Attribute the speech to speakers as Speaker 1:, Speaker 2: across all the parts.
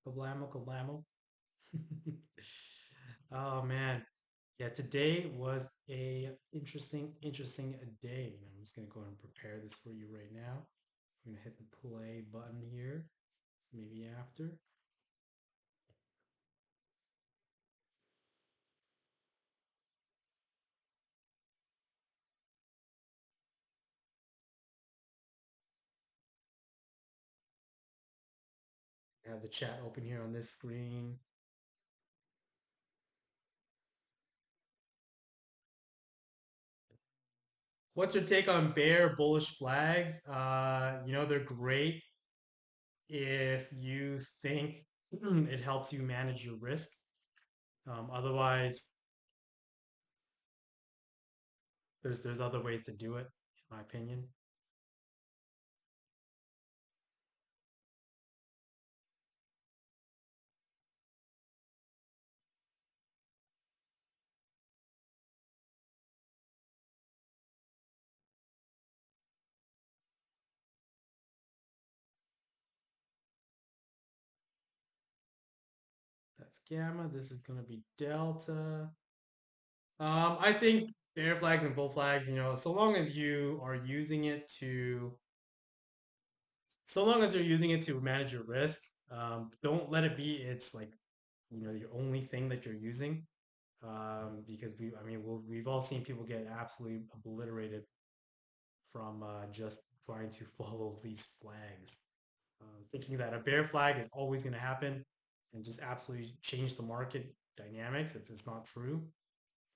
Speaker 1: Kablamo, kablamo. Oh man. Yeah, today was a interesting day. I'm just gonna go and prepare this for you right now. I'm gonna hit the play button here, maybe after. I have the chat open here on this screen. What's your take on bear bullish flags? They're great if you think it helps you manage your risk. Otherwise, there's other ways to do it, in my opinion. That's gamma. This is going to be delta. I think bear flags and bull flags, so long as you are using it to, so long as you're using it to manage your risk, don't let it be it's like, your only thing that you're using. Because we've all seen people get absolutely obliterated from just trying to follow these flags, thinking that a bear flag is always going to happen and just absolutely change the market dynamics. It's not true,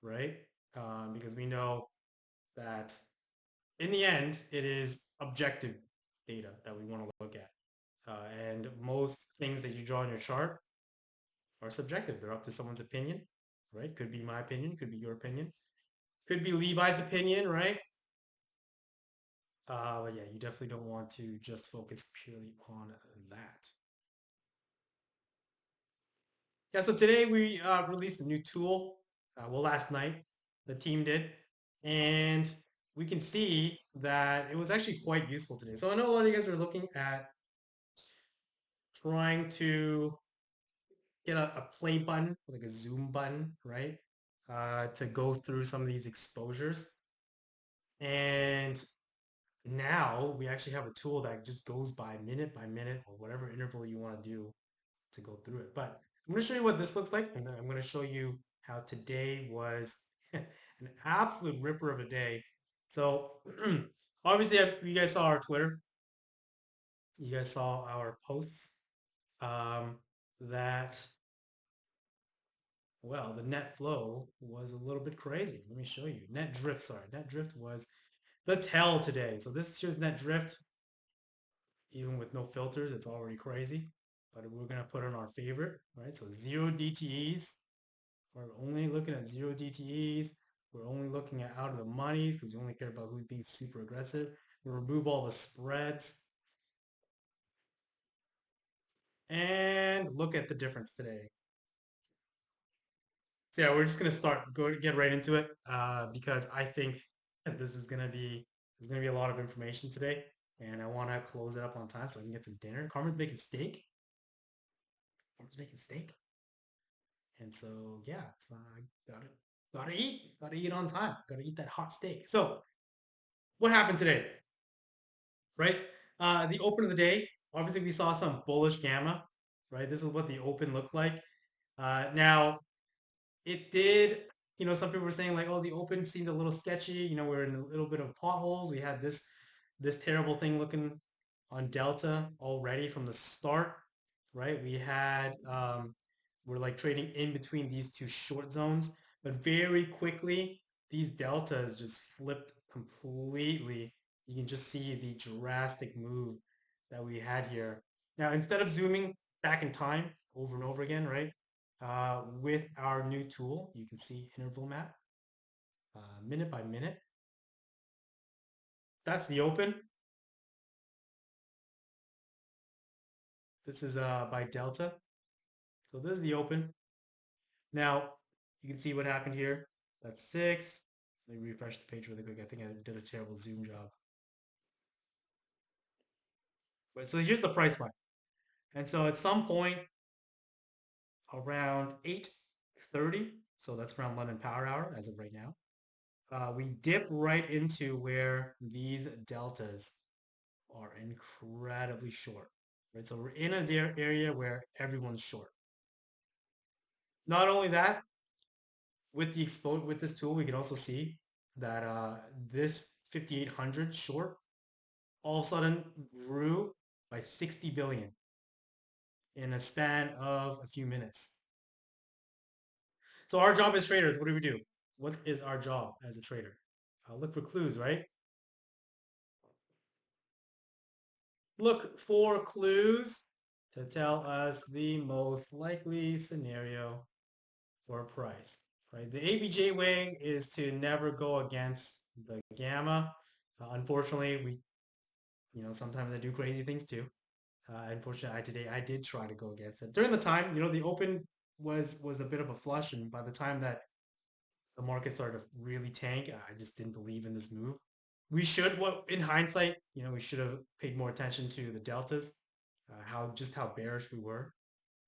Speaker 1: right? Because we know that in the end, it is objective data that we want to look at. And most things that you draw in your chart are subjective. They're up to someone's opinion, right? Could be my opinion, could be your opinion, could be Levi's opinion, right? But yeah, you definitely don't want to just focus purely on that. Yeah, so today we released a new tool. Last night the team did, and we can see that it was actually quite useful today. So I know a lot of you guys are looking at trying to get a play button, like a zoom button, right? To go through some of these exposures. And now we actually have a tool that just goes by minute or whatever interval you want to do to go through it. But I'm going to show you what this looks like, and then I'm going to show you how today was an absolute ripper of a day. So obviously, you guys saw our Twitter, you guys saw our posts. Um, that Well, the net flow was a little bit crazy. Let me show you. Net drift, sorry. Net drift was the tell today. So this here's net drift, even with no filters, it's already crazy. But we're gonna put on our favorite, right? So zero DTEs. We're only looking at zero DTEs. We're only looking at out of the monies because we only care about who's being super aggressive. We'll remove all the spreads and look at the difference today. So yeah, we're just gonna get right into it because I think there's gonna be a lot of information today, and I want to close it up on time so I can get some dinner. Carmen's making steak. Carmen's making steak, and so yeah, so I gotta eat on time. Gotta eat that hot steak. So what happened today, right? The open of the day. Obviously, we saw some bullish gamma, right? This is what the open looked like. Now it did, some people were saying like, oh, the open seemed a little sketchy. We're in a little bit of potholes. We had this terrible thing looking on Delta already from the start, right? We're like trading in between these two short zones, but very quickly these deltas just flipped completely. You can just see the drastic move that we had here. Now, instead of zooming back in time over and over again, right? With our new tool, you can see interval map, minute by minute. That's the open. This is by delta. So this is the open. Now, you can see what happened here. That's 6. Let me refresh the page really quick. I think I did a terrible zoom job. But so here's the price line. And so at some point, around 8:30. So that's around London Power Hour as of right now. We dip right into where these deltas are incredibly short, right? So we're in an area where everyone's short. Not only that, with the expo with this tool, we can also see that this 5800 short all of a sudden grew by 60 billion in a span of a few minutes. So our job as traders, what do we do? What is our job as a trader? Look for clues, right? Look for clues to tell us the most likely scenario for price, right? The ABJ way is to never go against the gamma. Unfortunately, sometimes I do crazy things too. Unfortunately, today I did try to go against it. During the time, the open was a bit of a flush, and by the time that the market started to really tank, I just didn't believe in this move. We should, what in hindsight, we should have paid more attention to the deltas, how bearish we were,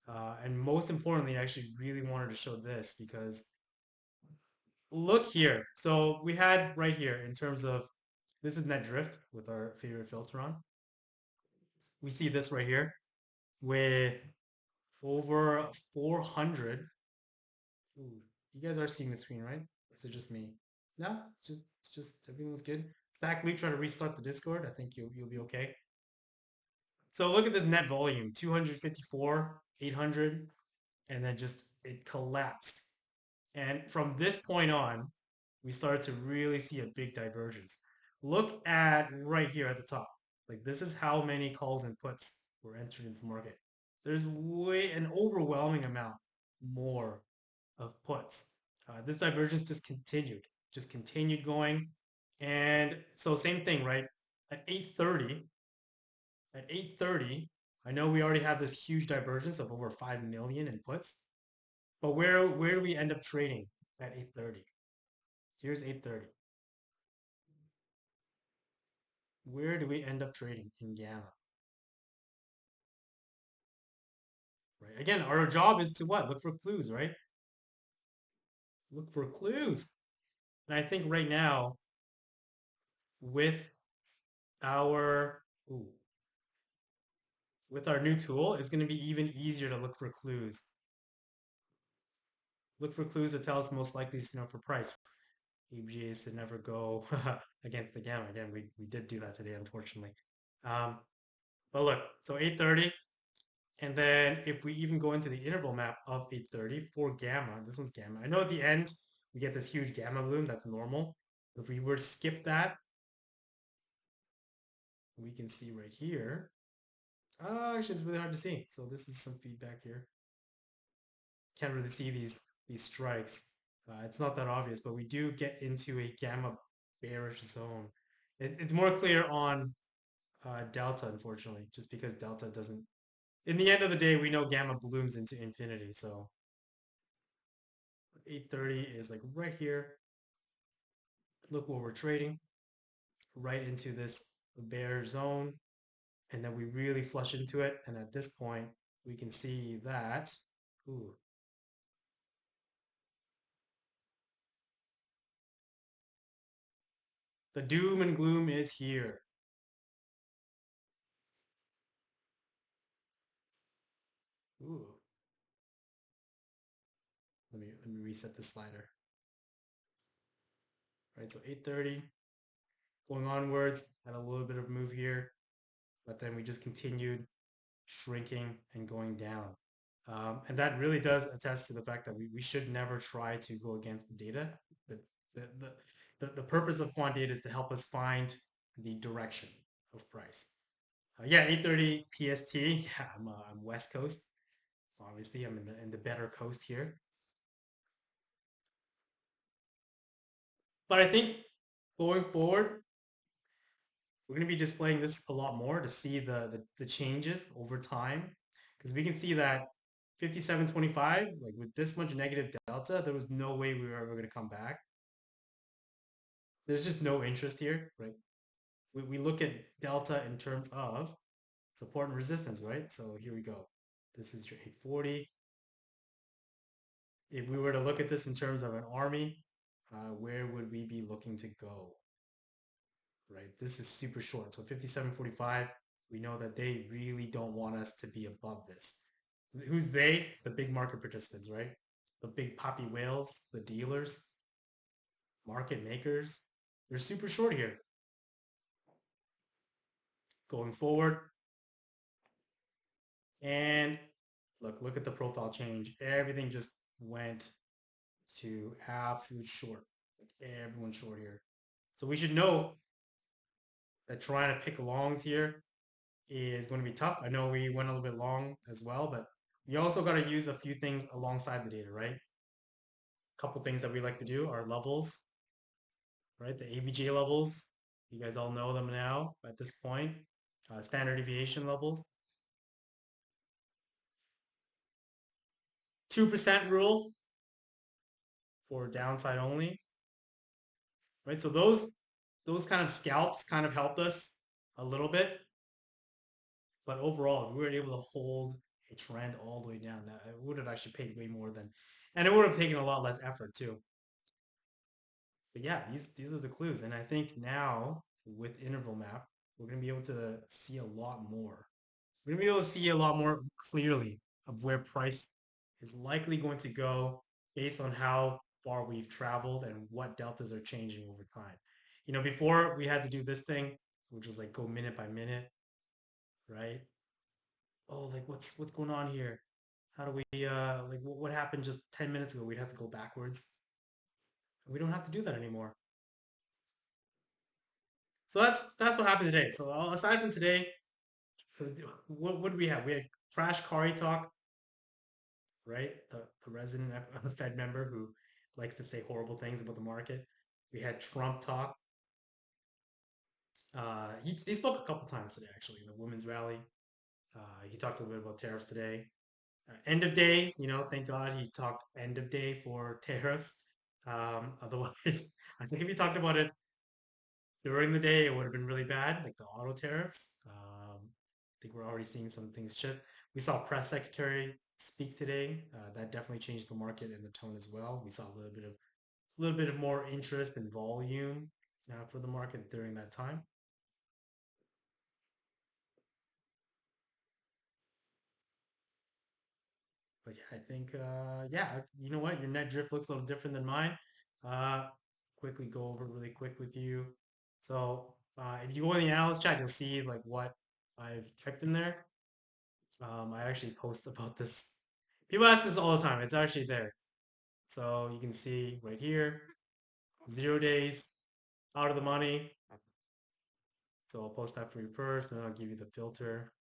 Speaker 1: and most importantly, I actually really wanted to show this because look here. So we had right here in terms of this is net drift with our favorite filter on. We see this right here with over 400. Ooh, you guys are seeing the screen, right? Or is it just me? No, it's just everyone's good. Stack Lee, try to restart the Discord. I think you'll be okay. So look at this net volume, 254, 800, and then just it collapsed. And from this point on, we started to really see a big divergence. Look at right here at the top. Like this is how many calls and puts were entered into the market. There's way an overwhelming amount more of puts. This divergence just continued going. And so same thing, right? At 8:30, at 8:30, I know we already have this huge divergence of over 5 million in puts, but where do we end up trading at 8:30? Here's 8:30. Where do we end up trading in gamma? Right? Again, our job is to what? Look for clues, right? Look for clues. And I think right now with our ooh, with our new tool, it's going to be even easier to look for clues. Look for clues to tell us most likely scenario for price. EBGA is to never go against the gamma. Again, we did do that today, unfortunately. Um, but look, so 8:30, and then if we even go into the interval map of 8:30 for gamma, this one's gamma. I know at the end we get this huge gamma bloom, that's normal. If we were to skip that, we can see right here. Actually, it's really hard to see. So this is some feedback here. Can't really see these strikes. It's not that obvious, but we do get into a gamma bearish zone. It's more clear on delta, unfortunately, just because delta doesn't. In the end of the day, we know gamma blooms into infinity. So 8:30 is like right here. Look what we're trading right into this bear zone, and then we really flush into it. And at this point, we can see that. Ooh, the doom and gloom is here. Ooh, let me reset the slider. Right, so 8:30 going onwards, had a little bit of move here, but then we just continued shrinking and going down. And that really does attest to the fact that we should never try to go against the data. The, the, the, the purpose of quant data is to help us find the direction of price. Yeah, 8:30 PST. Yeah, I'm West Coast. Obviously, I'm in the better coast here. But I think going forward, we're going to be displaying this a lot more to see the changes over time because we can see that 57.25 like with this much negative delta there was no way we were ever going to come back. There's just no interest here, right? We look at delta in terms of support and resistance, right? So here we go. This is your 840. if we were to look at this in terms of an army, where would we be looking to go? Right? This is super short. So 57.45, we know that they really don't want us to be above this. Who's they? The big market participants, right? The big poppy whales, the dealers, market makers. They're super short here. Going forward, and look at the profile change. Everything just went to absolute short. Like everyone's short here. So we should know that trying to pick longs here is going to be tough. I know we went a little bit long as well, but you also got to use a few things alongside the data, right? A couple things that we like to do are levels, right? The ABJ levels. You guys all know them now at this point. Standard deviation levels. 2% rule for downside only, right? So those kind of scalps kind of helped us a little bit, but overall, if we were able to hold a trend all the way down, that it would have actually paid way more than, and it would have taken a lot less effort too. But yeah, these are the clues, and I think now with interval map, we're gonna be able to see a lot more. We're gonna be able to see a lot more clearly of where price is likely going to go based on how far we've traveled and what deltas are changing over time. You know, before we had to do this thing, which was like go minute by minute, right? Oh, like what's going on here? How do we like what happened just 10 minutes ago? We'd have to go backwards. We don't have to do that anymore. So that's what happened today. So aside from today, what did we have? We had Crash Kari talk, right? The resident Fed member who likes to say horrible things about the market. We had Trump talk. He spoke a couple times today, actually, in the women's rally. He talked a little bit about tariffs today. End of day, thank God he talked end of day for tariffs. Otherwise, I think if he talked about it during the day, it would have been really bad, like the auto tariffs. I think we're already seeing some things shift. We saw press secretary speak today. That definitely changed the market and the tone as well. We saw a little bit of more interest and volume for the market during that time. But yeah, I think yeah, you know what? Your net drift looks a little different than mine. Uh, quickly go over really quick with you. So if you go in the analyst chat, you'll see like what I've typed in there. I actually post about this. People ask this all the time. It's actually there. So you can see right here, 0 days out of the money. So I'll post that for you first, and then I'll give you the filter.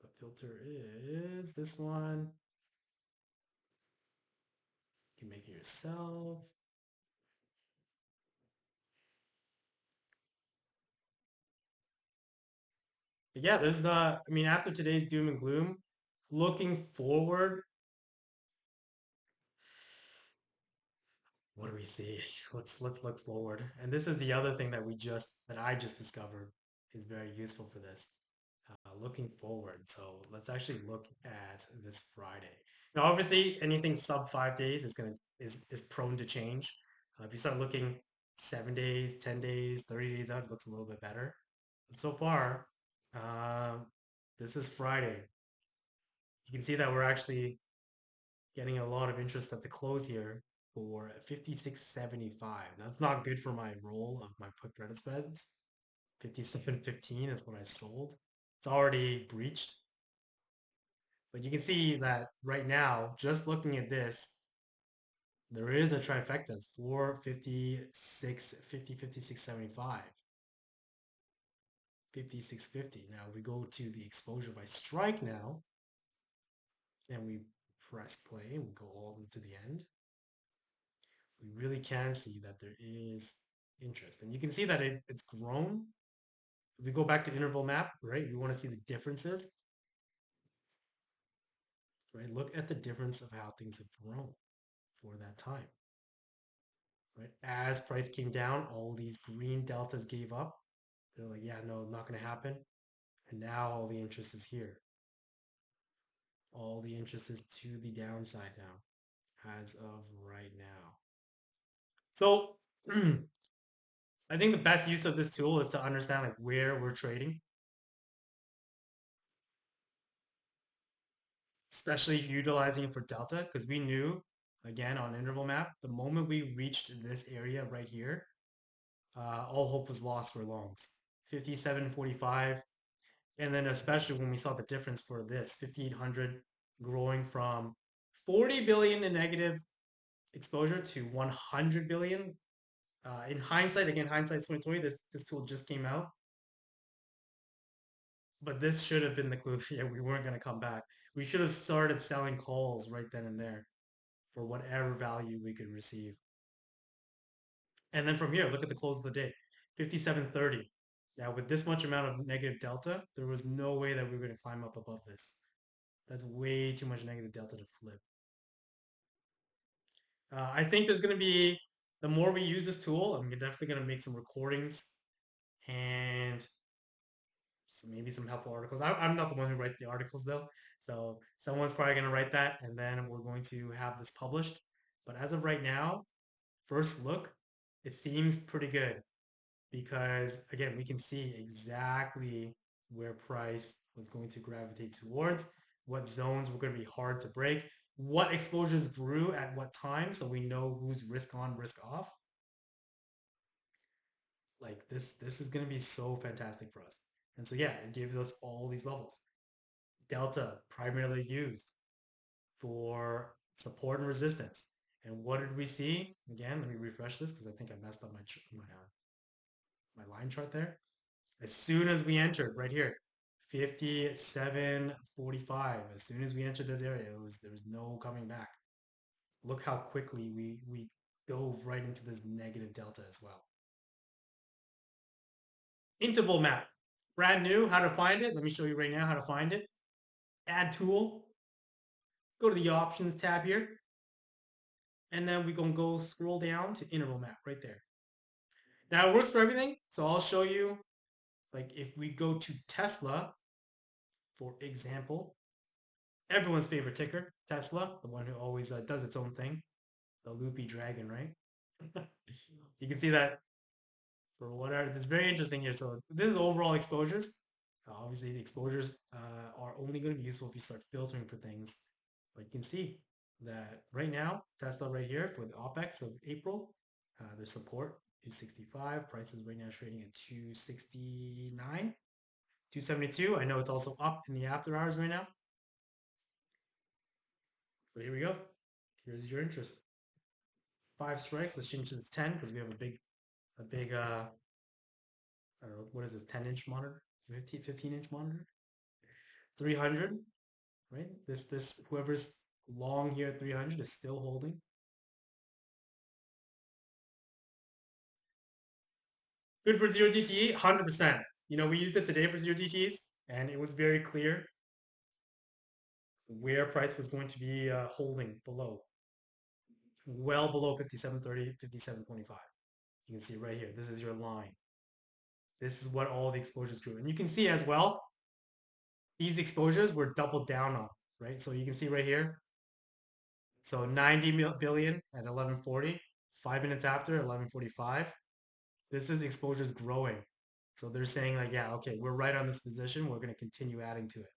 Speaker 1: The filter is this one. You can make it yourself. But yeah, I mean, after today's doom and gloom, looking forward, what do we see? Let's look forward. And this is the other thing that I just discovered is very useful for this. Looking forward. So let's actually look at this Friday. Now, obviously, anything sub 5 days is prone to change. If you start looking 7 days, 10 days, 30 days out, it looks a little bit better. But so far, um, this is Friday. You can see that we're actually getting a lot of interest at the close here for 56.75. That's not good for my roll of my put credit spreads. 57.15 is what I sold. It's already breached. But you can see that right now, just looking at this, there is a trifecta for 56, 50, 56.75, 56.50. Now we go to the exposure by strike now, and we press play and we go all the way to the end. We really can see that there is interest. And you can see that it's grown. If we go back to interval map, right, we want to see the differences, right? Look at the difference of how things have grown for that time, right? As price came down, all these green deltas gave up. They're like, yeah, no, not going to happen. And now all the interest is here. All the interest is to the downside now, as of right now. So I think the best use of this tool is to understand like where we're trading, especially utilizing it for delta, because we knew again on interval map, the moment we reached this area right here, all hope was lost for longs. 57.45, and then especially when we saw the difference for this 5800 growing from 40 billion in negative exposure to 100 billion. In hindsight, again, hindsight's 2020. This tool just came out, but this should have been the clue. Yeah, we weren't going to come back. We should have started selling calls right then and there for whatever value we could receive. And then from here, look at the close of the day, 57.30. Now, with this much amount of negative delta, there was no way that we were going to climb up above this. That's way too much negative delta to flip. I think there's going to be, the more we use this tool, I'm definitely going to make some recordings and maybe some helpful articles. I'm not the one who writes the articles though. So someone's probably going to write that and then we're going to have this published. But as of right now, first look, it seems pretty good because again, we can see exactly where price was going to gravitate towards, what zones were going to be hard to break, what exposures grew at what time, so we know who's risk on, risk off. Like this is going to be so fantastic for us. And so yeah, it gives us all these levels. Delta primarily used for support and resistance. And what did we see? Again, let me refresh this because I think I messed up my line chart there. As soon as we entered right here, 57.45. As soon as we entered this area, there was no coming back. Look how quickly we dove right into this negative delta as well. Interval map, brand new. How to find it? Let me show you right now how to find it. Add tool. Go to the options tab here, and then we're gonna go scroll down to interval map right there. Now it works for everything, so I'll show you. Like if we go to Tesla, for example, everyone's favorite ticker, Tesla, the one who always does its own thing, the loopy dragon, right? You can see that for whatever. It's very interesting here. So this is overall exposures. Obviously, the exposures are only going to be useful if you start filtering for things. But you can see that right now, Tesla right here for the OPEX of April, their support 265. Prices right now trading at 269, 272. I know it's also up in the after hours right now. But here we go. Here's your interest. 5 strikes. Let's change to 10 because we have a big I don't know, what is this, 10-inch monitor? 15-inch monitor? 300, right? Whoever's long here at 300 is still holding. Good for 0 DTE, 100%. You know, we used it today for 0 DTEs, and it was very clear where price was going to be holding below, well below 57.30, 57.25. You can see right here, this is your line. This is what all the exposures grew. And you can see as well, these exposures were doubled down on, right? So you can see right here, so 90 billion at 1140, 5 minutes after 1145. This is exposures growing. So they're saying like, yeah, okay, we're right on this position. We're going to continue adding to it.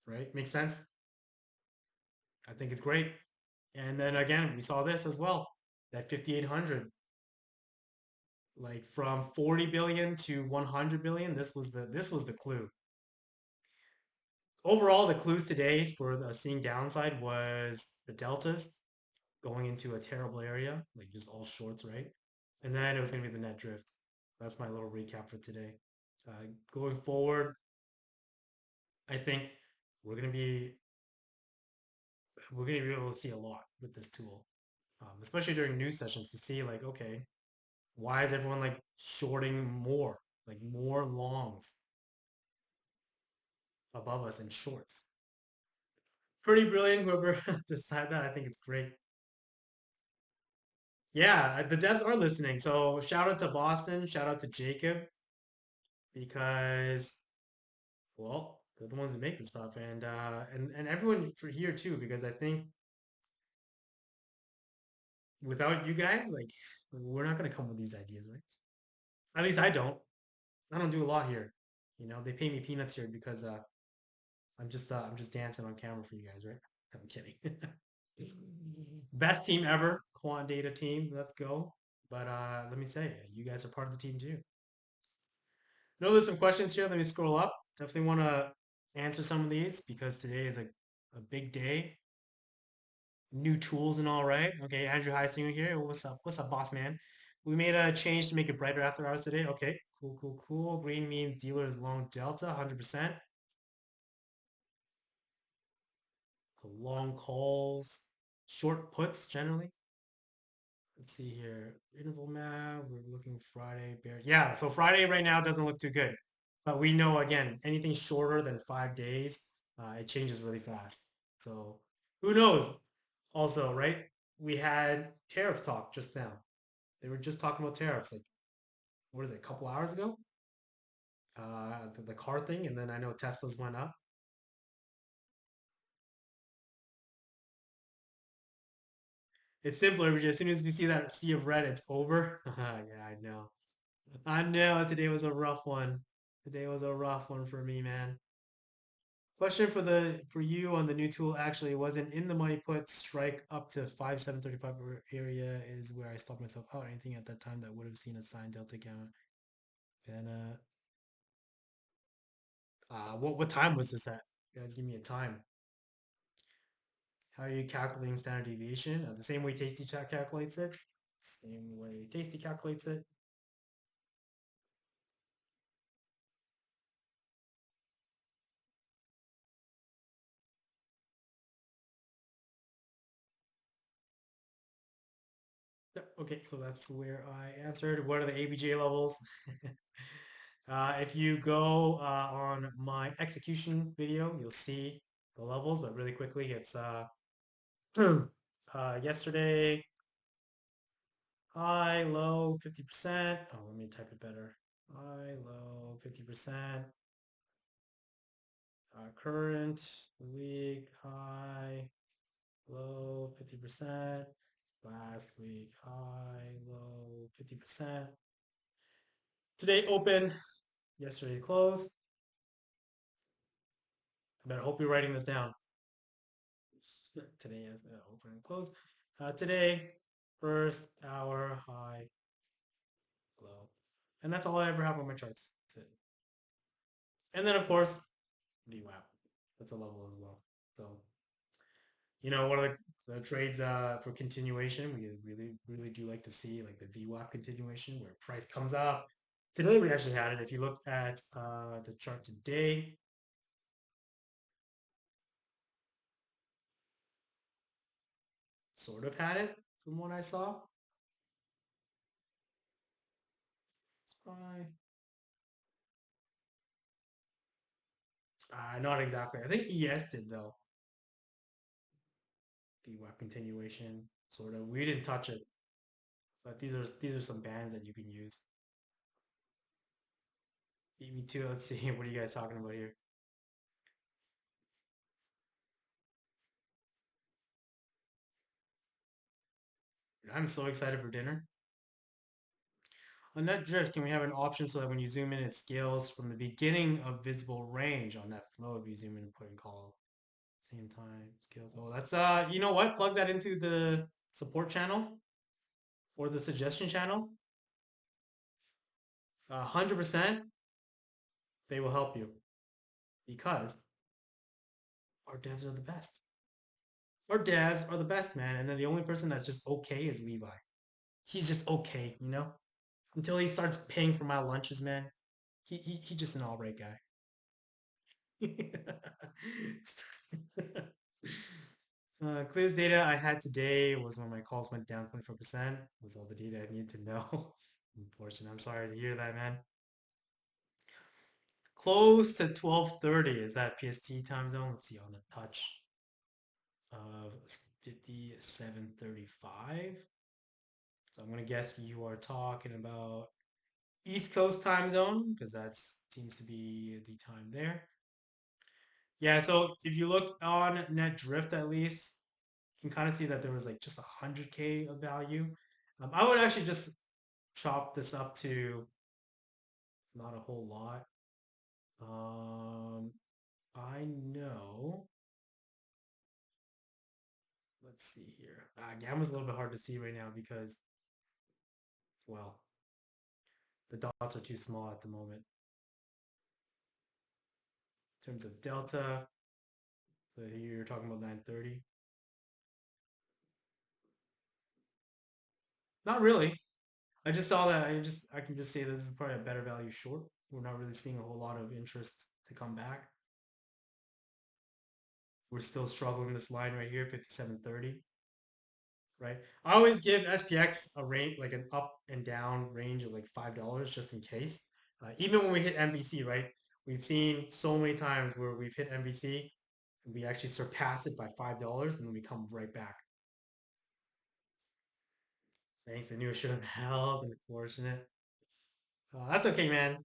Speaker 1: Right? Makes sense? I think it's great. And then again, we saw this as well. That 5800, like from 40 billion to 100 billion, this was the clue. Overall, the clues today for the seeing downside was the deltas going into a terrible area, like just all shorts, right? And then it was going to be the net drift. That's my little recap for today. Going forward, I think we're going to be we're going to be able to see a lot with this tool, especially during news sessions to see like, okay, why is everyone like shorting more, like more longs above us in shorts? Pretty brilliant, whoever decided that. I think it's great. Yeah, the devs are listening. So shout out to Boston, shout out to Jacob. because, well, they're the ones who make the stuff, and everyone for here too, because I think without you guys, like, we're not gonna come with these ideas, right? At least I don't. I don't do a lot here. You know, they pay me peanuts here because I'm just dancing on camera for you guys, right? I'm kidding. Best team ever, quant data team. Let's go. But let me say, you guys are part of the team too. I know there's some questions here. Let me scroll up. Definitely want to answer some of these because today is a big day. New tools and all, right? Okay, Andrew Heisinger here. What's up? What's up, boss man? We made a change to make it brighter after hours today. Okay, cool, cool, cool. Green means dealer is long delta, 100%. Long calls, short puts generally. Let's see here. Interval map. We're looking Friday. Bear. Yeah, so Friday right now doesn't look too good. But we know again, anything shorter than 5 days, it changes really fast. So who knows? Also, right? We had tariff talk just now. They were just talking about tariffs, like what is it, a couple hours ago? The car thing, and then I know Tesla's went up. It's simpler. As soon as we see that sea of red, it's over. Yeah, I know. I know today was a rough one. Today was a rough one for me, man. Question for you on the new tool actually wasn't in the money put strike up to 5735 area is where I stopped myself out. Anything at that time that would have seen a sign delta count. And what time was this at? You guys give me a time. How are you calculating standard deviation? The same way Tasty Chat calculates it. Same way Tasty calculates it. Yeah, okay, so that's where I answered. What are the ABJ levels? If you go on my execution video, you'll see the levels, but really quickly, it's yesterday, high, low, 50%. Oh, let me type it better. High, low, 50%. Current week, high, low, 50%. Last week, high, low, 50%. Today open, yesterday close. I better hope you're writing this down. Today is open and close. Today, first hour, high, low. And that's all I ever have on my charts. That's it. And then, of course, VWAP. That's a level as well. So, one of the trades for continuation, we really, really do like to see like the VWAP continuation where price comes up. Today, we actually had it. If you look at the chart today, sort of had it from what I saw. SPY. Not exactly. I think ES did though. VWAP continuation, sort of. We didn't touch it, but these are some bands that you can use. Me too. Let's see. What are you guys talking about here? I'm so excited for dinner. On that drift, can we have an option so that when you zoom in, it scales from the beginning of visible range on that flow if you zoom in and put in call same time scales. Oh, that's you know what? Plug that into the support channel or the suggestion channel. 100% they will help you because our devs are the best. Our devs are the best, man. And then the only person that's just okay is Levi. He's just okay, until he starts paying for my lunches, man. He just an all right guy. Clearest data I had today was when my calls went down 24%. Was all the data I needed to know. Unfortunately, I'm sorry to hear that, man. Close to 12:30. Is that PST time zone? Let's see on the touch of 57:35. So I'm gonna guess you are talking about East Coast time zone because that's seems to be the time there. Yeah, so if you look on net drift at least, you can kind of see that there was like just 100K of value. I would actually just chop this up to not a whole lot. Um, I know. Let's see here. Gamma's a little bit hard to see right now because, well, the dots are too small at the moment. In terms of delta, so here you're talking about 930. Not really. I just saw that. I can just say this is probably a better value short. We're not really seeing a whole lot of interest to come back. We're still struggling this line right here, 5730, right? I always give SPX a range, like an up and down range of like $5 just in case. Even when we hit MVC, right? We've seen so many times where we've hit MVC and we actually surpass it by $5 and then we come right back. Thanks. I knew I should have held. Unfortunate. That's okay, man.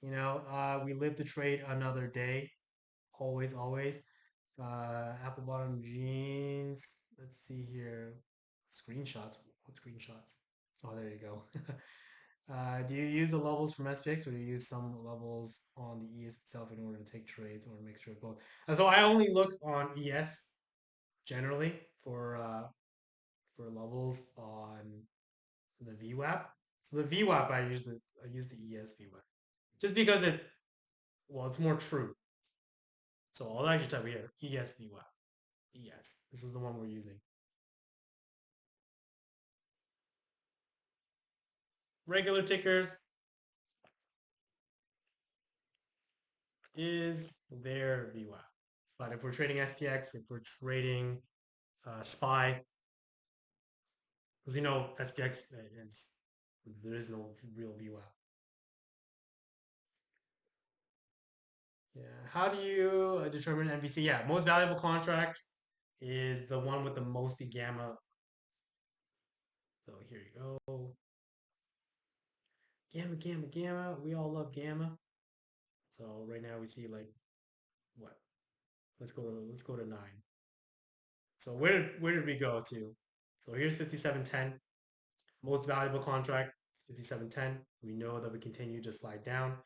Speaker 1: We live to trade another day. Always, always. Apple bottom jeans. Let's see here. Screenshots. What screenshots? Oh, there you go. Do you use the levels from SPX or do you use some levels on the ES itself in order to take trades or a mixture of both? So I only look on ES generally for levels on the VWAP. So the VWAP I use the ES VWAP just because it's more true. So I'll actually type here ES VWAP. ES. This is the one we're using. Regular tickers is their VWAP. But if we're trading SPX, if we're trading SPY, because SPX is there is no real VWAP. Yeah. How do you determine MVC? Yeah, most valuable contract is the one with the most gamma. So here you go. Gamma, gamma, gamma. We all love gamma. So right now we see like what? Let's go to 9. So where did we go to? So here's 5710. Most valuable contract is 5710. We know that we continue to slide down.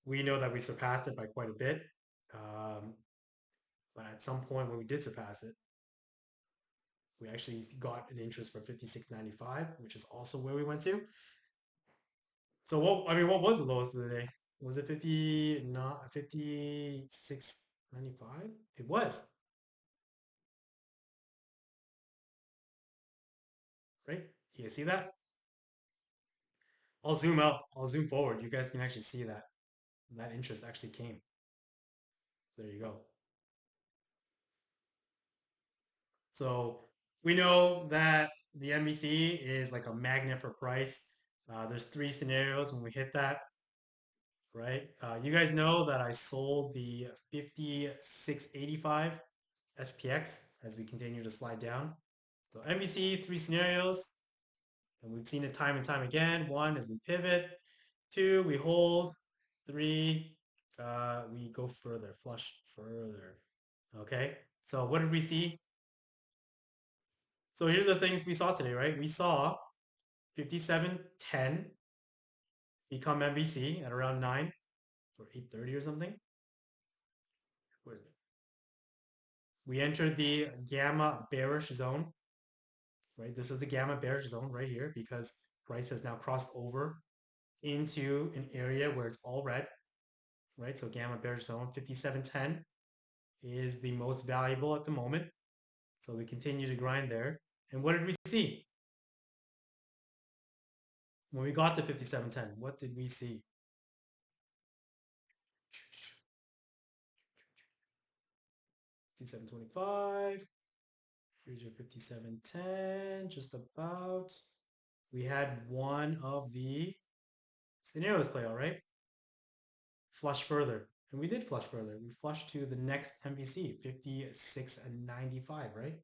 Speaker 1: We know that we surpassed it by quite a bit. Um, but at some point when we did surpass it, we actually got an interest for 56.95, which is also where we went to. So what was the lowest of the day? Was it 50 not 56.95? It was, right? You guys see that? I'll zoom out. I'll zoom forward. You guys can actually see that interest actually came. There you go. So we know that the MVC is like a magnet for price. There's 3 scenarios when we hit that, right? You guys know that I sold the 5685 SPX as we continue to slide down. So MVC, 3 scenarios, and we've seen it time and time again. 1 is we pivot. 2, we hold. 3, we go further, flush further. Okay, so what did we see? So here's the things we saw today, right? We saw 5710 become MVC at around 9 or 8:30 or something. We entered the gamma bearish zone, right? This is the gamma bearish zone right here because price has now crossed over into an area where it's all red, right? So gamma bearish zone 5710 is the most valuable at the moment. So we continue to grind there. And what did we see? When we got to 5710, what did we see? 5725. Here's your 5710, just about. We had one of the scenarios play out, right? Flush further. And we did flush further. We flushed to the next MVC, 56.95, right?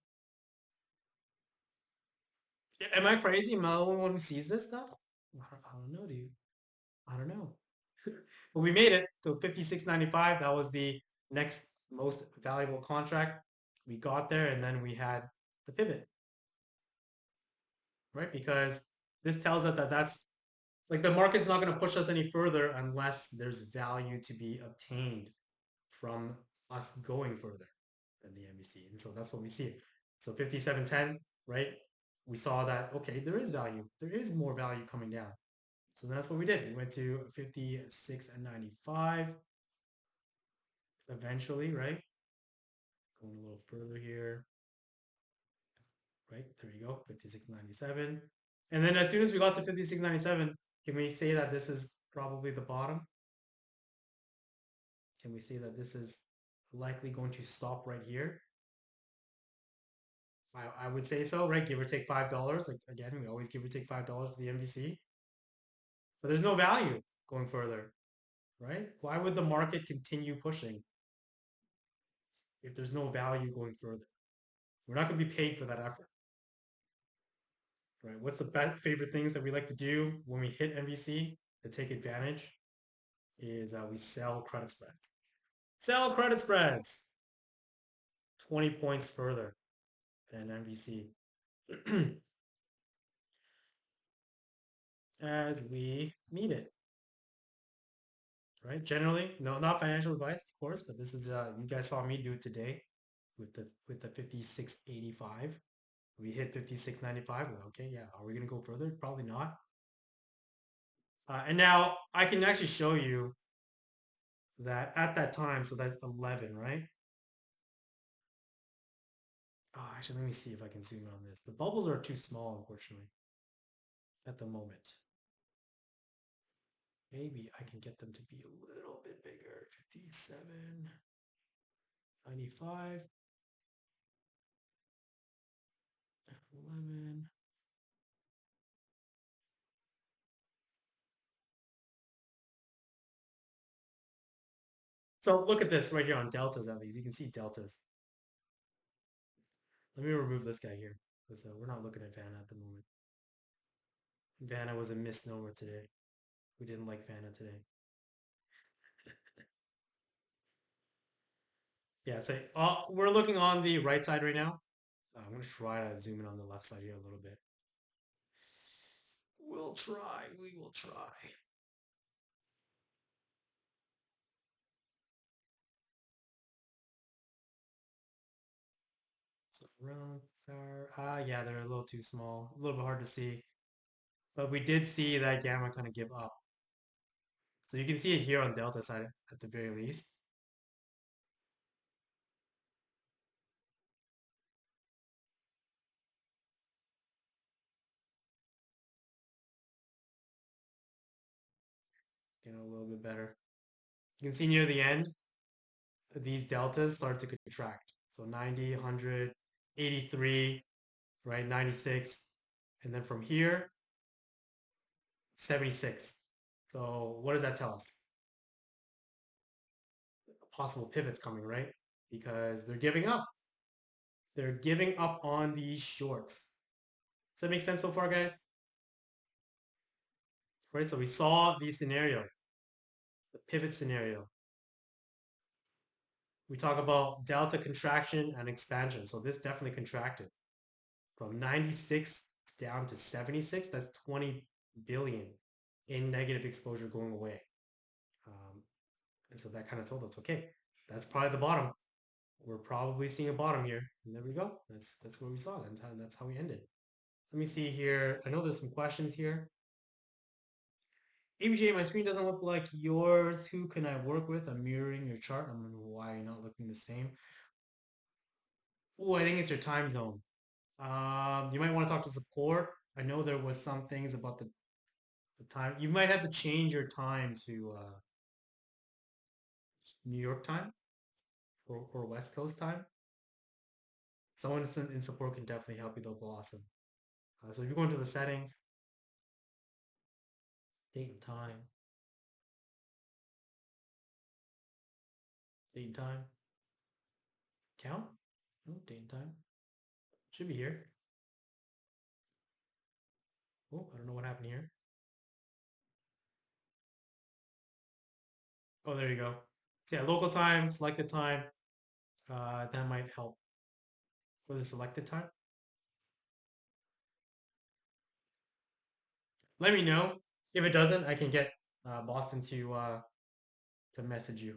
Speaker 1: Am I crazy? Am I the only one who sees this stuff? I don't know, dude. I don't know. but we made it to 56.95. That was the next most valuable contract. We got there, and then we had the pivot, right? Because this tells us that that's like the market's not going to push us any further unless there's value to be obtained from us going further than the NBC. And so that's what we see. So 57.10, right? We saw that, okay, there is value. There is more value coming down. So that's what we did. We went to 56.95 eventually, right? Going a little further here, right? There you go, 56.97. And then as soon as we got to 56.97, can we say that this is probably the bottom? Can we say that this is likely going to stop right here? I would say so, right? Give or take $5. Like again, we always give or take $5 for the MVC. But there's no value going further, right? Why would the market continue pushing if there's no value going further? We're not going to be paid for that effort, right? What's the best favorite things that we like to do when we hit MVC to take advantage is we sell credit spreads. Sell credit spreads 20 points further than MVC. As we need it, right? Generally, no, not financial advice, of course, but this is you guys saw me do it today with the 56.85. We hit 56.95. Well, okay, yeah. Are we gonna go further? Probably not. And now I can actually show you that at that time, so that's 11, right? Oh, actually, let me see if I can zoom in on this. The bubbles are too small, unfortunately, at the moment. Maybe I can get them to be a little bit bigger. 57.95, 11. So look at this right here on deltas at least. You can see deltas. Let me remove this guy here because we're not looking at Vanna at the moment. Vanna was a misnomer today. We didn't like Vanna today. Yeah, so we're looking on the right side right now. I'm going to try to zoom in on the left side here a little bit. We'll try. We will try. So round power. Yeah, they're a little too small. A little bit hard to see. But we did see that gamma kind of give up. So you can see it here on delta side at the very least. Getting a little bit better. You can see near the end, these deltas start to contract. So 90, 100, 83, right? 96. And then from here, 76. So what does that tell us? Possible pivots coming, right? Because they're giving up. They're giving up on these shorts. Does that make sense so far, guys? Right? So we saw the scenario, the pivot scenario. We talk about delta contraction and expansion. So this definitely contracted from 96 down to 76. That's 20 billion in negative exposure going away. And so that kind of told us, okay, that's probably the bottom. We're probably seeing a bottom here. And there we go. That's what we saw. That's how we ended. Let me see here. I know there's some questions here. ABJ, my screen doesn't look like yours. Who can I work with? I'm mirroring your chart. I'm wondering why you're not looking the same. Oh, I think it's your time zone. You might want to talk to support. I know there was some things about the time. You might have to change your time to New York time or West Coast time. Someone in support can definitely help you though, Blossom. So if you go into the settings, date and time, date and time, count. Oh, date and time. Should be here. Oh, I don't know what happened here. Oh, there you go. So yeah, local time, selected time. That might help for the selected time. Let me know. If it doesn't, I can get Boston to message you.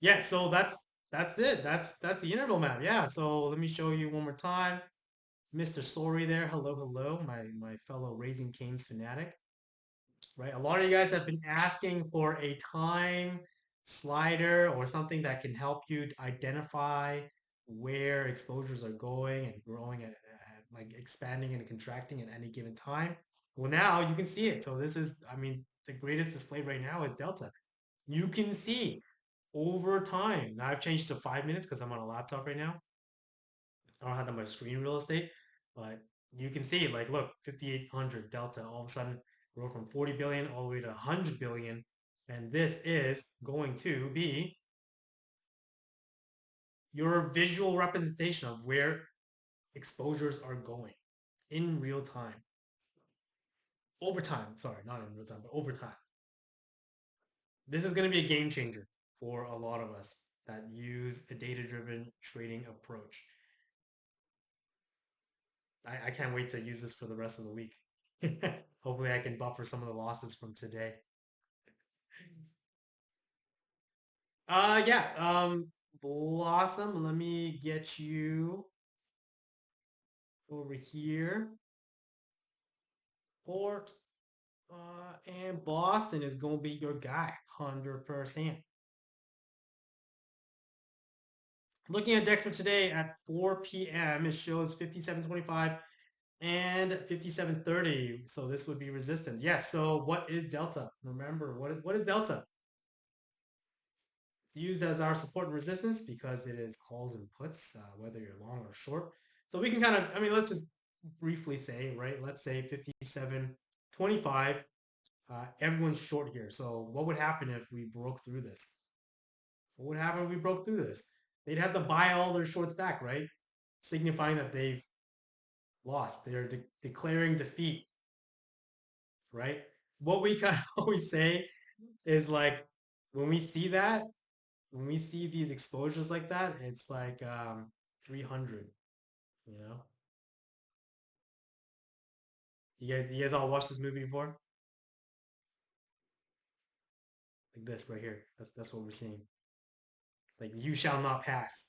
Speaker 1: Yeah, so that's it. That's the interval map. Yeah. So let me show you one more time. Mr. Sorry there. Hello, hello, my fellow Raising Cane's fanatic. Right? A lot of you guys have been asking for a time slider or something that can help you identify where exposures are going and growing at like expanding and contracting at any given time. Well, now you can see it. So this is, I mean, the greatest display right now is delta. You can see over time. Now I've changed to 5 minutes because I'm on a laptop right now. I don't have that much screen real estate, but you can see, like, look, 5,800 delta. All of a sudden, we're from 40 billion all the way to 100 billion, and this is going to be your visual representation of where exposures are going in real time, over time. Sorry, not in real time, but over time. This is going to be a game changer for a lot of us that use a data-driven trading approach. I can't wait to use this for the rest of the week. Hopefully, I can buffer some of the losses from today. Yeah. Blossom, let me get you over here. Port, and Boston is gonna be your guy, 100%. Looking at DEX for today at 4 p.m., it shows 57.25 and 57.30. So this would be resistance. Yes. So what is delta? Remember, what is delta? It's used as our support and resistance because it is calls and puts, whether you're long or short. So we can kind of, I mean, let's just briefly say, right? Let's say 57.25. Everyone's short here. So what would happen if we broke through this? What would happen if we broke through this? They'd have to buy all their shorts back, right? Signifying that they've lost. They're declaring defeat, right? What we kind of always say is like when we see that, when we see these exposures like that, it's like 300, you know? You guys all watched this movie before? Like this right here. That's what we're seeing. Like you shall not pass.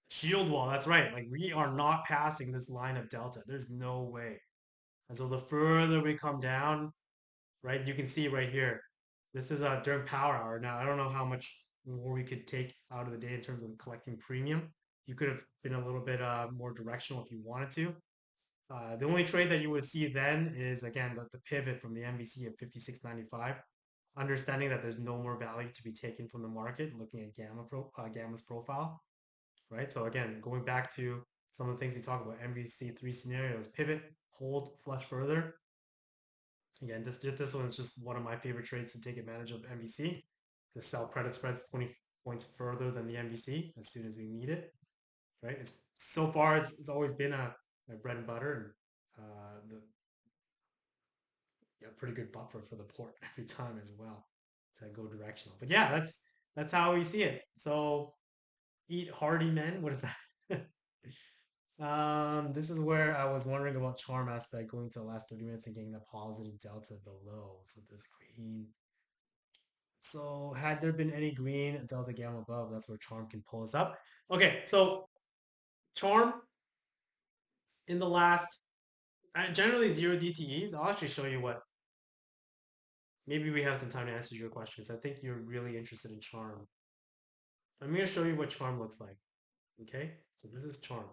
Speaker 1: Shield wall, that's right. Like we are not passing this line of delta. There's no way. And so the further we come down, right, you can see right here. This is during power hour. Now I don't know how much more we could take out of the day in terms of collecting premium. You could have been a little bit more directional if you wanted to. The only trade that you would see then is again the pivot from the MVC of 56.95, understanding that there's no more value to be taken from the market, looking at Gamma's profile, right? So again, going back to some of the things we talked about, MVC three scenarios: pivot, hold, flush further. Again, this one is just one of my favorite trades to take advantage of MVC. To sell credit spreads 20 points further than the MVC as soon as we need it, right? It's so far it's always been my bread and butter, and the yeah, pretty good buffer for the port every time as well to go directional. But yeah, that's how we see it. So eat hearty men. What is that? This is where I was wondering about charm aspect going to the last 30 minutes and getting the positive delta below. So this green. So had there been any green delta gamma above, that's where charm can pull us up. Okay, so charm in the last generally zero DTEs. I'll actually show you what. Maybe we have some time to answer your questions. I think you're really interested in charm. I'm going to show you what charm looks like. Okay, so this is charm.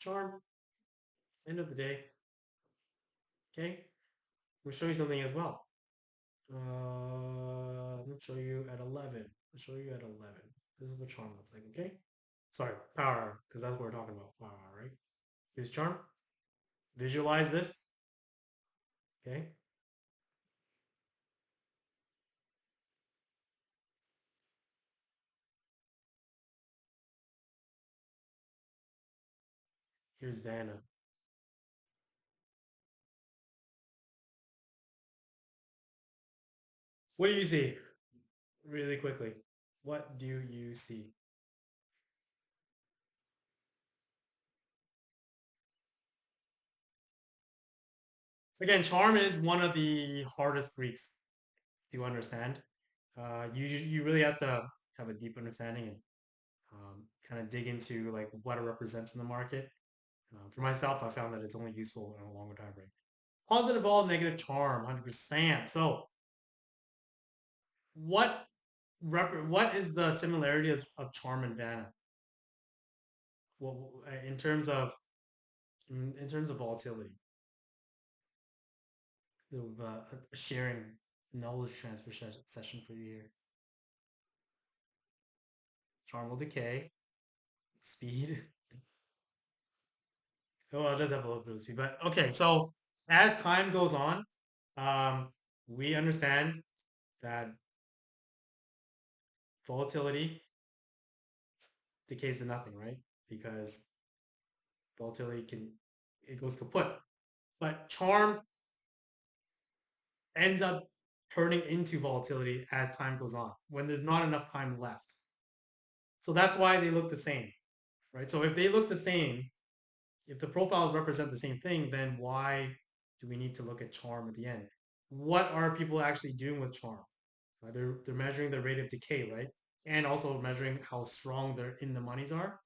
Speaker 1: Charm, end of the day. Okay, I'm going to show you something as well. I'm going to show you at 11. I'll show you at 11. This is what charm looks like, okay? Sorry, power, because that's what we're talking about. Power, right? Here's charm. Visualize this, okay? Here's Vanna. What do you see? Really quickly. What do you see? Again, charm is one of the hardest Greeks to understand. You really have to have a deep understanding and kind of dig into like what it represents in the market. For myself, I found that it's only useful in a longer time frame. Positive all, negative charm, 100%. So what what is the similarities of charm and Vanna? Well, in terms of volatility, sharing knowledge transfer session for you here. Charm will decay, speed. Well, it does have a little bit of speed, but okay. So as time goes on, um, we understand that volatility decays to nothing, right? Because volatility can it goes kaput. But charm ends up turning into volatility as time goes on when there's not enough time left. So that's why they look the same, right? So if they look the same, if the profiles represent the same thing, then why do we need to look at charm at the end? What are people actually doing with charm? They're measuring the rate of decay, right? And also measuring how strong their in the monies are.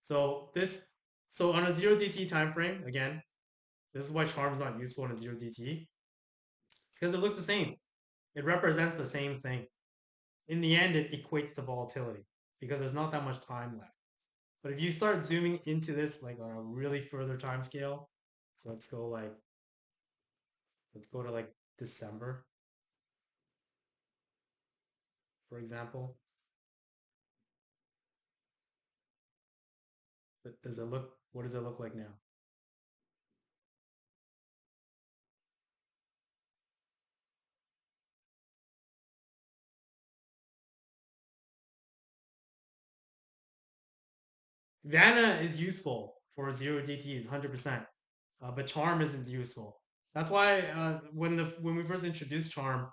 Speaker 1: So this so on a zero DT time frame, again, this is why charm is not useful in a zero DT. It's because it looks the same. It represents the same thing. In the end, it equates to volatility because there's not that much time left. But if you start zooming into this like on a really further time scale, so let's go to like December, for example. But does it look what does it look like now? Vanna is useful for zero DTs, 100%. But charm isn't useful. That's why when we first introduced charm,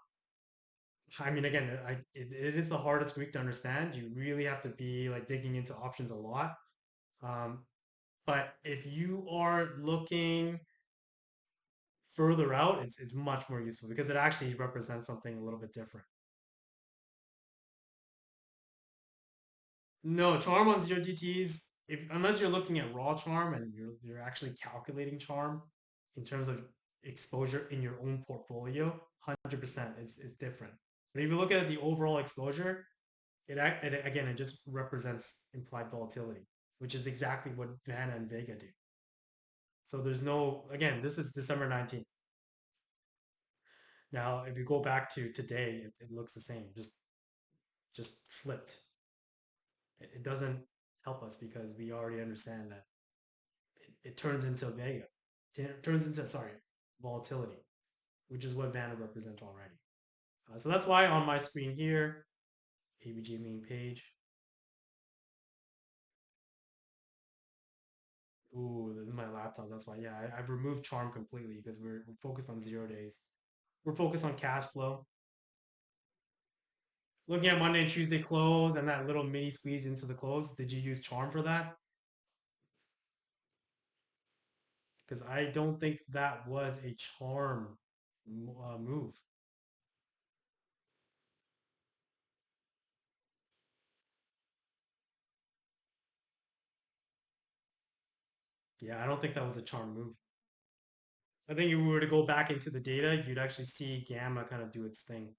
Speaker 1: I mean, again, it is the hardest Greek to understand. You really have to be like digging into options a lot. Um, but if you are looking further out, it's much more useful because it actually represents something a little bit different. No, charm on zero GTs, if unless you're looking at raw charm and you're actually calculating charm in terms of exposure in your own portfolio, 100% it's different. But if you look at the overall exposure, it again it just represents implied volatility, which is exactly what Vanna and Vega do. So there's no again, this is December 19th. Now, if you go back to today, it looks the same, just flipped. It doesn't help us because we already understand that it turns into Vega. It turns into sorry volatility, which is what Vanna represents already. So that's why on my screen here, ABG main page. Ooh, this is my laptop. That's why. Yeah, I've removed Charm completely because we're focused on 0 days. We're focused on cash flow. Looking at Monday and Tuesday close and that little mini squeeze into the close. Did you use Charm for that? Because I don't think that was a Charm move. Yeah, I don't think that was a Charm move. I think if we were to go back into the data, you'd actually see Gamma kind of do its thing.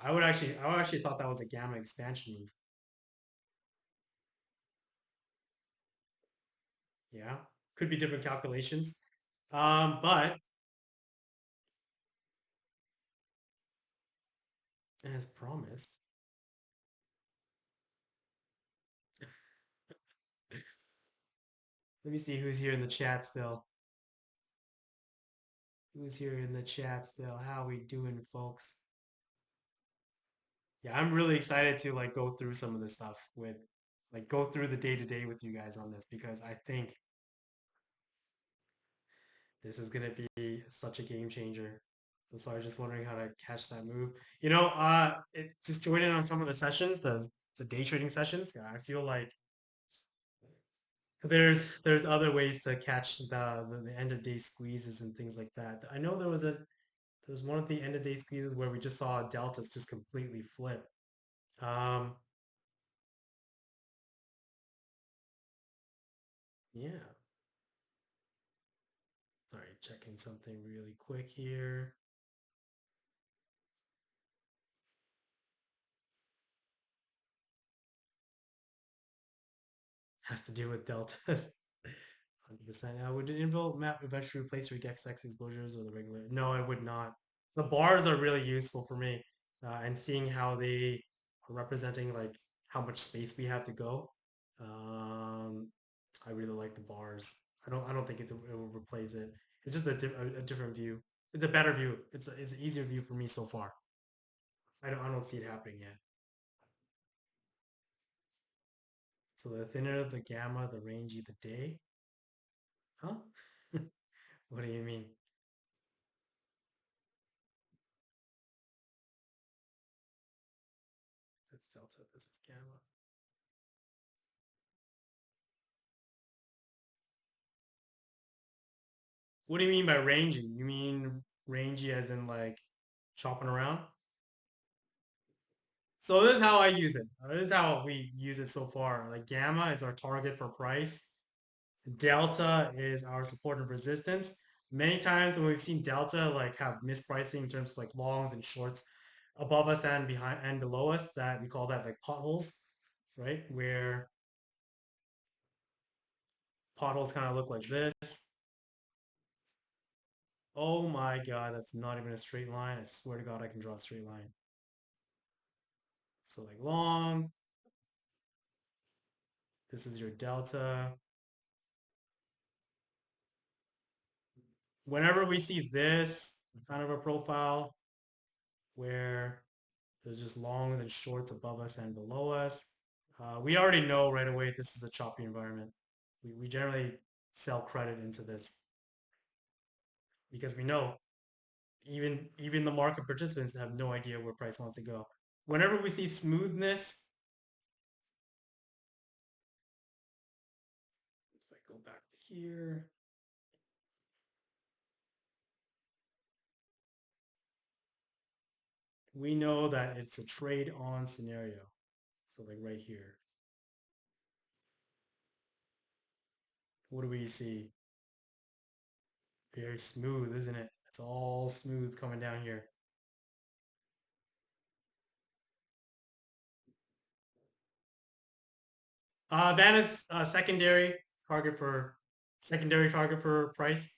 Speaker 1: I would actually thought that was a Gamma expansion move. Yeah, could be different calculations. But as promised, let me see who's here in the chat still. Who's here in the chat still? How we doing, folks? Yeah, I'm really excited to like go through some of this stuff with like go through the day to day with you guys on this because I think this is gonna be such a game changer. So sorry, just wondering how to catch that move. Just join in on some of the sessions, the day trading sessions. I feel like there's other ways to catch the end of day squeezes and things like that. I know there was one of the end of day squeezes where we just saw deltas just completely flip. Um, yeah. Sorry, checking something really quick here. Has to do with deltas. 100%. Would an inbuilt map eventually replace your XXX exposures or the regular? No, it would not. The bars are really useful for me, and seeing how they are representing like how much space we have to go. Um, I really like the bars. I don't think it will replace it. It's just a different view. It's a better view. It's an easier view for me so far. I don't see it happening yet. So the thinner the gamma, the rangy the day. Huh? What do you mean? That's delta. This is gamma. What do you mean by rangy? You mean rangy as in like chopping around? So this is how I use it. This is how we use it so far. Like gamma is our target for price. Delta is our support and resistance. Many times when we've seen delta like have mispricing in terms of like longs and shorts above us and behind and below us, that we call that like potholes, right? Where potholes kind of look like this. Oh my God, that's not even a straight line. I swear to God, I can draw a straight line. So like long, this is your delta. Whenever we see this kind of a profile where there's just longs and shorts above us and below us, we already know right away this is a choppy environment. We generally sell credit into this because we know even the market participants have no idea where price wants to go. Whenever we see smoothness, if I go back here, we know that it's a trade on scenario. So like right here, what do we see? Very smooth, isn't it? It's all smooth coming down here. Vanna's target for secondary target for price.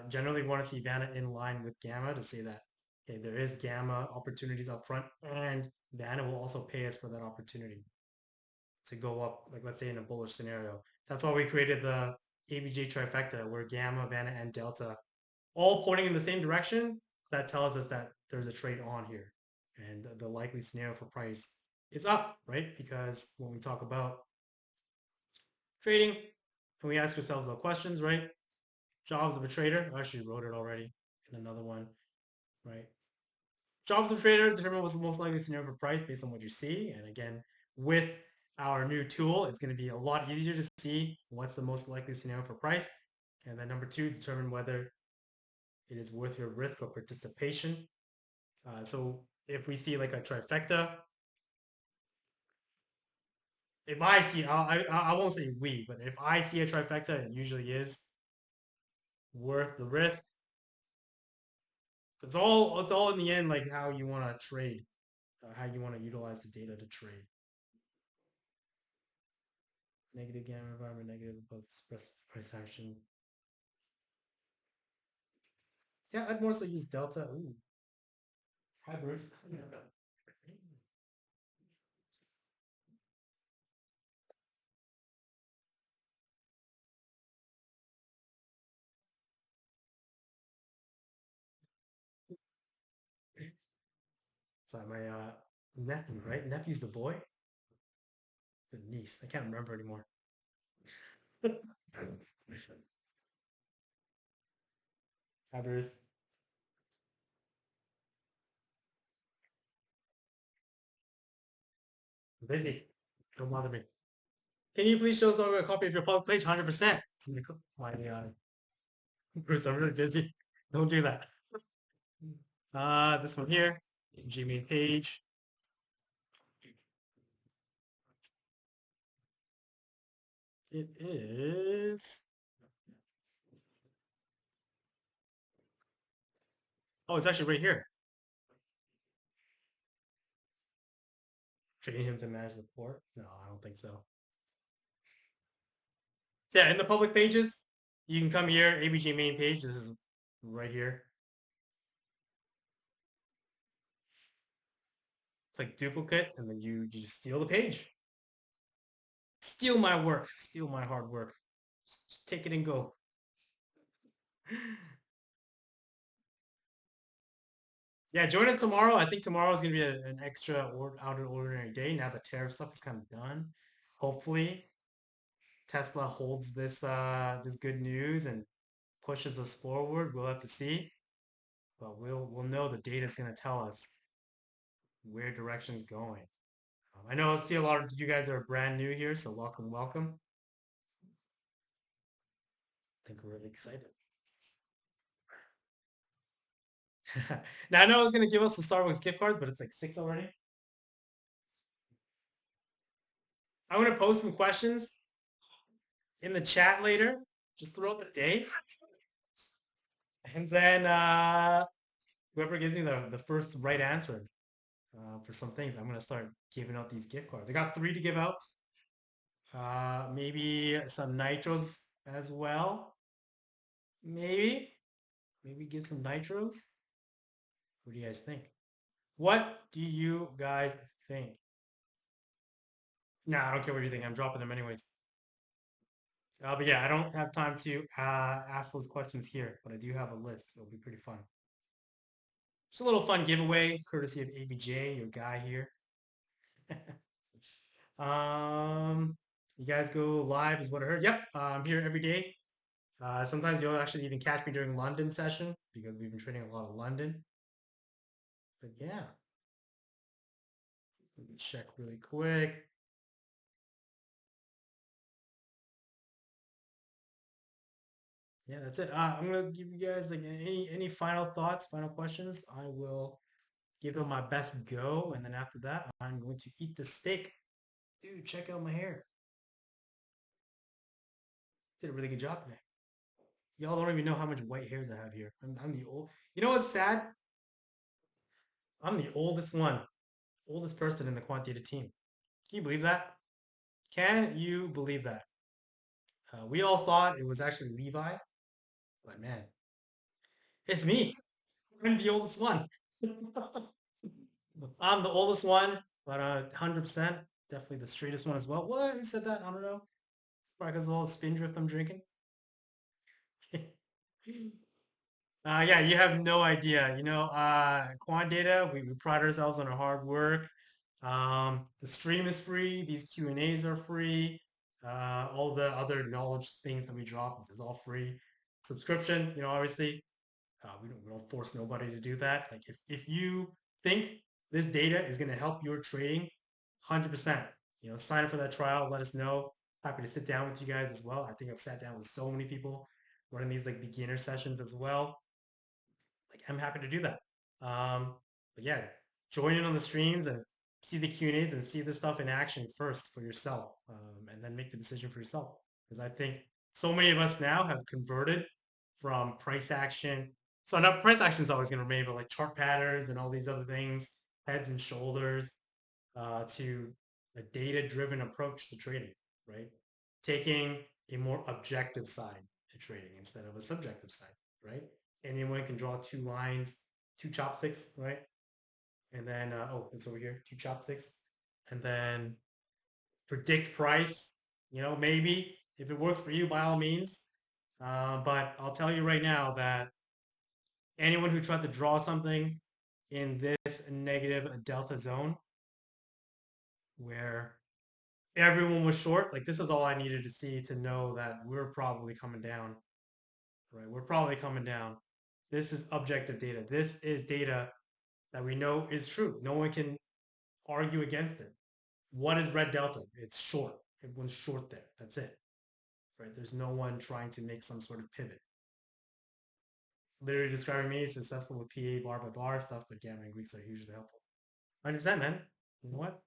Speaker 1: Generally want to see Vanna in line with Gamma to say that okay, there is Gamma opportunities up front, and Vanna will also pay us for that opportunity to go up. Like let's say in a bullish scenario, that's why we created the ABJ trifecta, where Gamma, Vanna, and Delta all pointing in the same direction. That tells us that there's a trade on here, and the likely scenario for price is up, right? Because when we talk about trading, and we ask ourselves the questions, right? Jobs of a trader. I actually wrote it already in another one, right? Jobs of a trader determine what's the most likely scenario for price based on what you see. And again, with our new tool, it's going to be a lot easier to see what's the most likely scenario for price. And then number two, determine whether it is worth your risk or participation. So if we see like a trifecta, if I see, I won't say we, but if I see a trifecta, it usually is worth the risk. So it's all in the end like how you want to trade, how you want to utilize the data to trade. Negative gamma environment, negative above express price action. Yeah, I'd more so use delta. Ooh, hi Bruce. Sorry, my nephew, right? Nephew's the boy. The niece. I can't remember anymore. Hi, Bruce. I'm busy. Don't bother me. Can you please show us over a copy of your public page? 100%. My Bruce, I'm really busy. Don't do that. This one here, Gmail page. It is. Oh, it's actually right here. Train him to manage the port? No, I don't think so. So yeah, in the public pages, you can come here, ABG main page. This is right here. Click duplicate, and then you just steal the page. Steal my work. Steal my hard work. Just take it and go. Yeah, join us tomorrow. I think tomorrow is going to be an extra out of ordinary day. Now the tariff stuff is kind of done. Hopefully, Tesla holds this good news and pushes us forward. We'll have to see, but we'll know the data is going to tell us where direction's going. I know I see a lot of you guys are brand new here, so welcome, welcome. I think we're really excited. Now I know I was gonna give us some Starbucks gift cards, but it's like 6 already. I'm gonna post some questions in the chat later, just throughout the day, and then whoever gives me the first right answer for some things, I'm gonna start giving out these gift cards. I got 3 to give out. Maybe some nitros as well. Maybe give some nitros. What do you guys think? What do you guys think? Nah, I don't care what you think. I'm dropping them anyways. But yeah, I don't have time to ask those questions here, but I do have a list. It'll be pretty fun. Just a little fun giveaway, courtesy of ABJ, your guy here. You guys go live, is what I heard. Yep, I'm here every day. Sometimes you'll actually even catch me during London session because we've been trading a lot of London. But yeah, let me check really quick. Yeah, that's it. I'm gonna give you guys like any final thoughts, final questions. I will give it my best go, and then after that, I'm going to eat the steak. Dude, check out my hair. Did a really good job today. Y'all don't even know how much white hairs I have here. I'm the old. You know what's sad? I'm the oldest one, oldest person in the quantitative team. Can you believe that? Can you believe that? We all thought it was actually Levi, but man, it's me. I'm the oldest one. I'm the oldest one, but 100%, definitely the straightest one as well. What? Who said that? I don't know. Probably because of all the spindrift I'm drinking. Yeah, you have no idea. Quant Data, we pride ourselves on our hard work. The stream is free. These Q&As are free. All the other knowledge things that we drop is all free. Subscription, obviously, we don't force nobody to do that. Like if you think this data is going to help your trading, 100%, sign up for that trial. Let us know. Happy to sit down with you guys as well. I think I've sat down with so many people running these like beginner sessions as well. Like I'm happy to do that. But yeah, join in on the streams and see the Q&As and see the stuff in action first for yourself, and then make the decision for yourself. Because I think so many of us now have converted from price action. So now price action is always going to remain, but like chart patterns and all these other things, heads and shoulders, to a data-driven approach to trading, right? Taking a more objective side to trading instead of a subjective side, right? Anyone can draw 2 lines, 2 chopsticks, right? And then, oh, it's over here, 2 chopsticks. And then predict price, maybe if it works for you, by all means. But I'll tell you right now that anyone who tried to draw something in this negative delta zone where everyone was short. Like this is all I needed to see to know that we're probably coming down, right? We're probably coming down. This is objective data. This is data that we know is true. No one can argue against it. What is red delta? It's short. Everyone's short there. That's it. Right? There's no one trying to make some sort of pivot. Literally describing me as successful with PA bar by bar stuff, but gamma and Greeks are hugely helpful. 100%, man. You know what?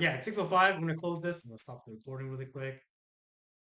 Speaker 1: Yeah, it's 6:05. I'm gonna close this. I'm gonna stop the recording really quick.